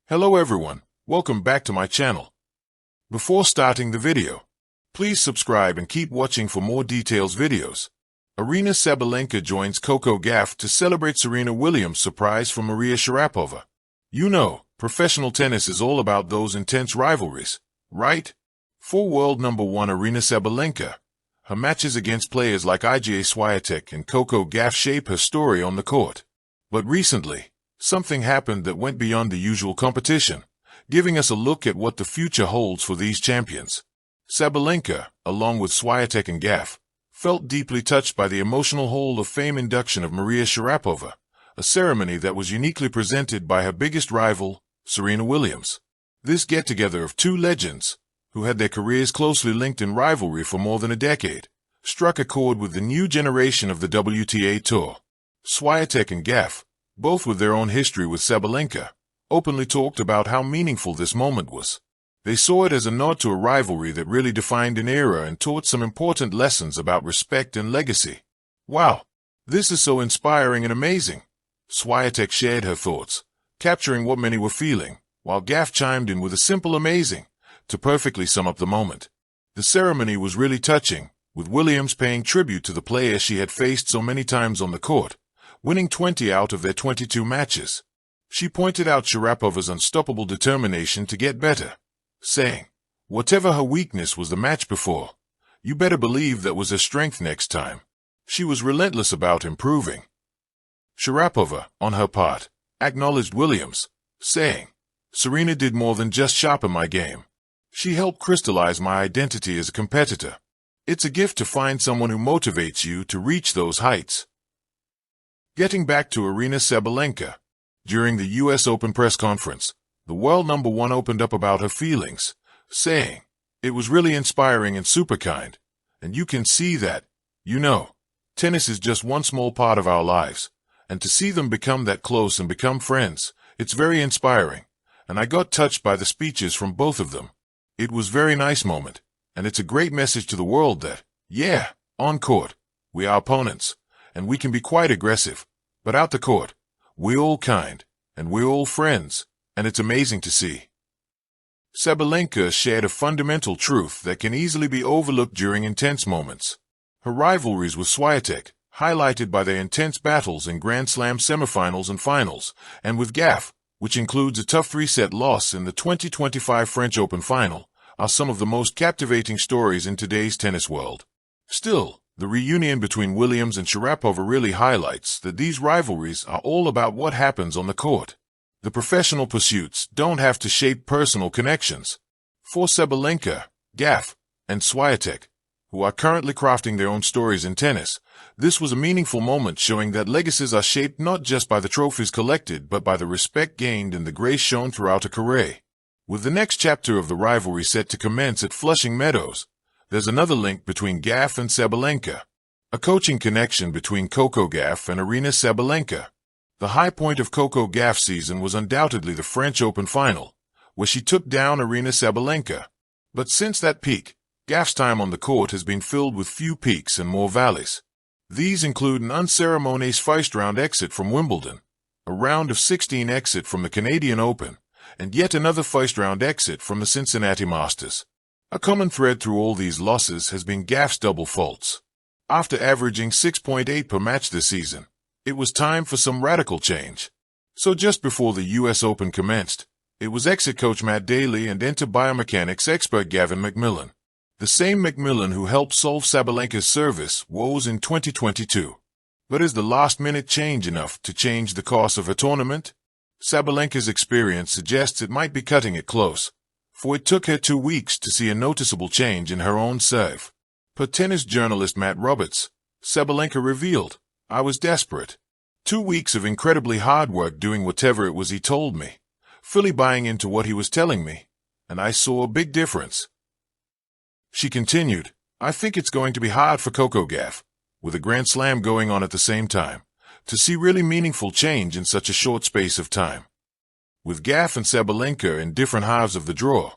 Hello everyone, welcome back to my channel. Before starting the video, please subscribe and keep watching for more details videos. Aryna Sabalenka joins Coco Gauff to celebrate Serena Williams' surprise from Maria Sharapova. You know, professional tennis is all about those intense rivalries, right? For world number one Aryna Sabalenka, her matches against players like Iga Swiatek and Coco Gauff shape her story on the court. But recently, something happened that went beyond the usual competition, giving us a look at what the future holds for these champions. Sabalenka, along with Swiatek and Gauff, felt deeply touched by the emotional Hall of Fame induction of Maria Sharapova, a ceremony that was uniquely presented by her biggest rival, Serena Williams. This get-together of two legends, who had their careers closely linked in rivalry for more than a decade, struck a chord with the new generation of the WTA Tour. Swiatek and Gauff, both with their own history with Sabalenka, openly talked about how meaningful this moment was. They saw it as a nod to a rivalry that really defined an era and taught some important lessons about respect and legacy. Wow, this is so inspiring and amazing. Swiatek shared her thoughts, capturing what many were feeling, while Gauff chimed in with a simple amazing, to perfectly sum up the moment. The ceremony was really touching, with Williams paying tribute to the player she had faced so many times on the court, winning 20 out of their 22 matches. She pointed out Sharapova's unstoppable determination to get better, saying, whatever her weakness was the match before, you better believe that was her strength next time. She was relentless about improving. Sharapova, on her part, acknowledged Williams, saying, Serena did more than just sharpen my game. She helped crystallize my identity as a competitor. It's a gift to find someone who motivates you to reach those heights. Getting back to Aryna Sabalenka, during the US Open press conference, the world number one opened up about her feelings, saying, it was really inspiring and super kind, and you can see that, you know, tennis is just one small part of our lives, and to see them become that close and become friends, it's very inspiring, and I got touched by the speeches from both of them. It was a very nice moment, and it's a great message to the world that, yeah, on court, we are opponents, and we can be quite aggressive, but out the court, we're all kind, and we're all friends. And it's amazing to see. Sabalenka shared a fundamental truth that can easily be overlooked during intense moments. Her rivalries with Swiatek, highlighted by their intense battles in Grand Slam semifinals and finals, and with Gauff, which includes a tough 3-set loss in the 2025 French Open final, are some of the most captivating stories in today's tennis world. Still, the reunion between Williams and Sharapova really highlights that these rivalries are all about what happens on the court. The professional pursuits don't have to shape personal connections. For Sabalenka, Gauff, and Swiatek, who are currently crafting their own stories in tennis, this was a meaningful moment showing that legacies are shaped not just by the trophies collected but by the respect gained and the grace shown throughout a career. With the next chapter of the rivalry set to commence at Flushing Meadows, there's another link between Gauff and Sabalenka, a coaching connection between Coco Gauff and Aryna Sabalenka. The high point of Coco Gauff's season was undoubtedly the French Open final, where she took down Aryna Sabalenka. But since that peak, Gauff's time on the court has been filled with few peaks and more valleys. These include an unceremonious first-round exit from Wimbledon, a round of 16 exit from the Canadian Open, and yet another first-round exit from the Cincinnati Masters. A common thread through all these losses has been Gauff's double faults. After averaging 6.8 per match this season, it was time for some radical change. So just before the US Open commenced, it was exit coach Matt Daly and enter biomechanics expert Gavin McMillan, the same McMillan who helped solve Sabalenka's service woes in 2022. But is the last-minute change enough to change the course of her tournament? Sabalenka's experience suggests it might be cutting it close, for it took her 2 weeks to see a noticeable change in her own serve. Per tennis journalist Matt Roberts, Sabalenka revealed, I was desperate. 2 weeks of incredibly hard work doing whatever it was he told me, fully buying into what he was telling me, and I saw a big difference. She continued, I think it's going to be hard for Coco Gauff, with a Grand Slam going on at the same time, to see really meaningful change in such a short space of time. With Gauff and Sabalenka in different halves of the draw,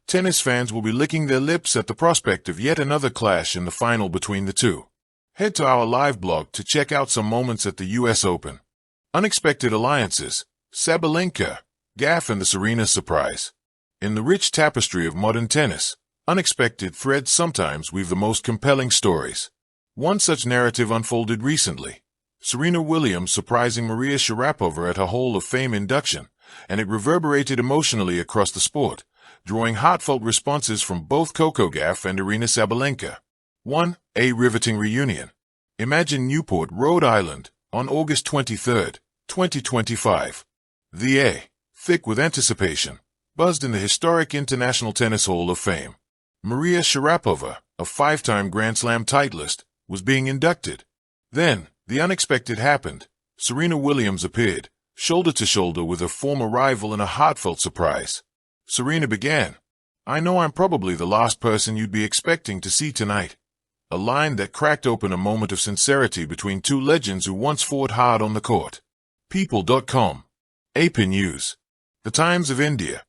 tennis fans will be licking their lips at the prospect of yet another clash in the final between the two. Head to our live blog to check out some moments at the US Open. Unexpected alliances, Sabalenka, Gauff and the Serena surprise. In the rich tapestry of modern tennis, unexpected threads sometimes weave the most compelling stories. One such narrative unfolded recently. Serena Williams surprising Maria Sharapova at her Hall of Fame induction, and it reverberated emotionally across the sport, drawing heartfelt responses from both Coco Gauff and Aryna Sabalenka. 1. A riveting reunion. Imagine Newport, Rhode Island, on August 23, 2025. The A, thick with anticipation, buzzed in the historic International Tennis Hall of Fame. Maria Sharapova, a five-time Grand Slam titleist, was being inducted. Then, the unexpected happened. Serena Williams appeared, shoulder to shoulder with her former rival in a heartfelt surprise. Serena began, "I know I'm probably the last person you'd be expecting to see tonight." A line that cracked open a moment of sincerity between two legends who once fought hard on the court. People.com. AP News. The Times of India.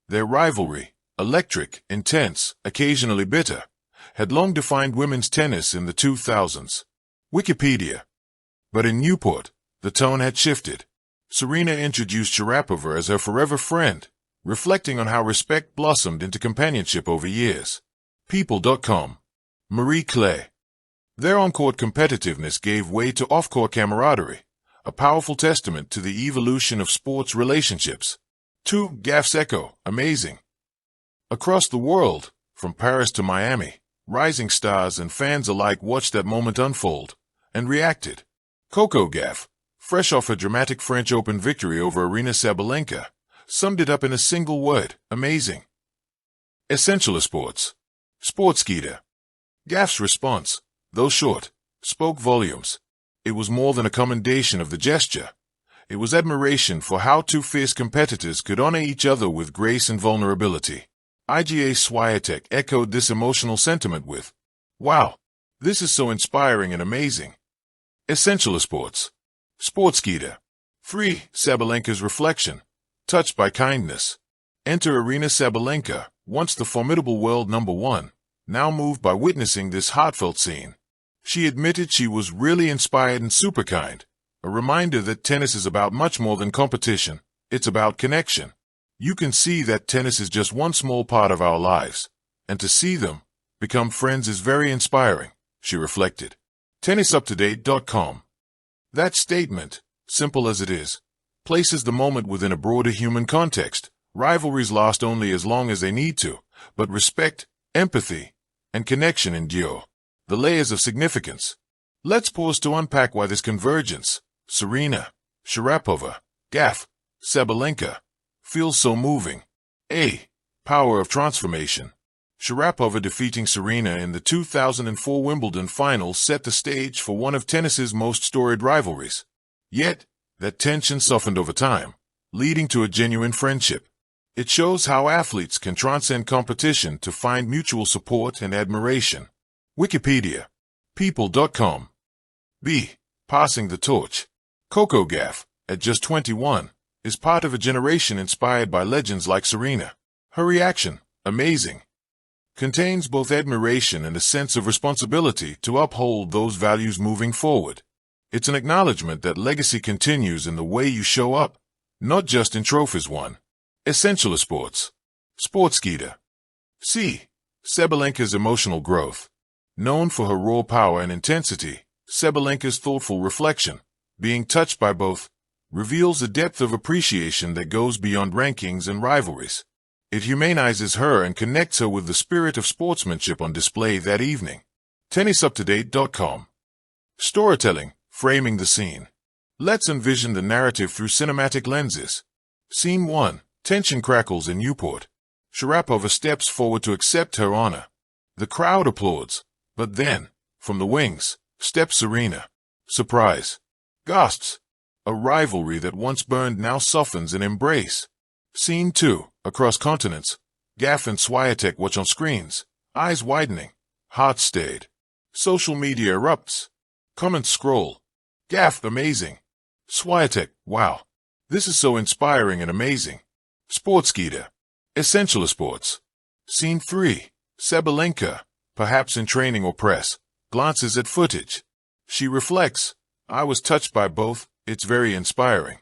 Their rivalry, electric, intense, occasionally bitter, had long defined women's tennis in the 2000s. Wikipedia. But in Newport, the tone had shifted. Serena introduced Sharapova as her forever friend, reflecting on how respect blossomed into companionship over years. People.com. Marie Claire. Their on-court competitiveness gave way to off-court camaraderie, a powerful testament to the evolution of sports relationships. 2. Gauff's echo, amazing. Across the world, from Paris to Miami, rising stars and fans alike watched that moment unfold and reacted. Coco Gauff, fresh off a dramatic French Open victory over Aryna Sabalenka, summed it up in a single word, amazing. Essential Sports. Sportskeeda. Gauff's response, though short, spoke volumes. It was more than a commendation of the gesture. It was admiration for how two fierce competitors could honor each other with grace and vulnerability. Iga Swiatek echoed this emotional sentiment with, "Wow, this is so inspiring and amazing." Essential Sports. Sportskeeda. 3. Sabalenka's reflection. Touched by kindness. Enter Aryna Sabalenka, once the formidable world number one, now moved by witnessing this heartfelt scene. She admitted she was really inspired and super kind, a reminder that tennis is about much more than competition, it's about connection. You can see that tennis is just one small part of our lives, and to see them become friends is very inspiring, she reflected. TennisUpToDate.com. That statement, simple as it is, places the moment within a broader human context. Rivalries last only as long as they need to, but respect, empathy, and connection endure. The layers of significance. Let's pause to unpack why this convergence, Serena, Sharapova, Gauff, Sabalenka, feels so moving. A. Power of transformation. Sharapova defeating Serena in the 2004 Wimbledon final set the stage for one of tennis's most storied rivalries. Yet, that tension softened over time, leading to a genuine friendship. It shows how athletes can transcend competition to find mutual support and admiration. Wikipedia. People.com. B. Passing the torch. Coco Gauff, at just 21, is part of a generation inspired by legends like Serena. Her reaction, amazing, contains both admiration and a sense of responsibility to uphold those values moving forward. It's an acknowledgement that legacy continues in the way you show up, not just in trophies won. Essential Sports. Sportskeeda. C. Sabalenka's emotional growth. Known for her raw power and intensity, Sabalenka's thoughtful reflection, being touched by both, reveals a depth of appreciation that goes beyond rankings and rivalries. It humanizes her and connects her with the spirit of sportsmanship on display that evening. TennisUpToDate.com. Storytelling, framing the scene. Let's envision the narrative through cinematic lenses. Scene 1. Tension crackles in Newport. Sharapova steps forward to accept her honor. The crowd applauds, but then, from the wings, steps Serena. Surprise. Gasps. A rivalry that once burned now softens in embrace. Scene 2. Across continents. Gauff and Swiatek watch on screens, eyes widening, hearts stayed. Social media erupts. Comments scroll. Gauff, amazing. Swiatek, wow. This is so inspiring and amazing. Sportskeeda. Essential Sports. Scene 3. Sabalenka, perhaps in training or press, glances at footage. She reflects, I was touched by both, it's very inspiring.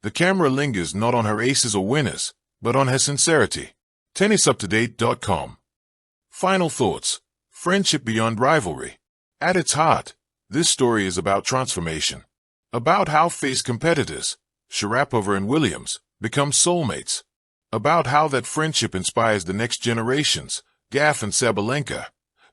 The camera lingers not on her aces or winners, but on her sincerity. TennisUpToDate.com. Final thoughts. Friendship beyond rivalry. At its heart, this story is about transformation. About how faced competitors, Sharapova and Williams, become soulmates. About how that friendship inspires the next generations, Gauff and Sabalenka,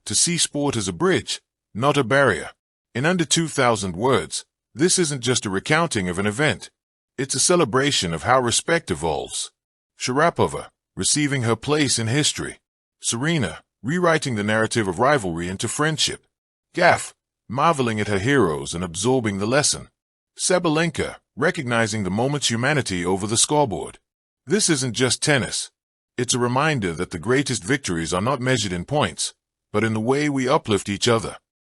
to see sport as a bridge, not a barrier. In under 2,000 words, this isn't just a recounting of an event. It's a celebration of how respect evolves. Sharapova, receiving her place in history. Serena, rewriting the narrative of rivalry into friendship. Gauff, marveling at her heroes and absorbing the lesson. Sabalenka, recognizing the moment's humanity over the scoreboard. This isn't just tennis. It's a reminder that the greatest victories are not measured in points, but in the way we uplift each other.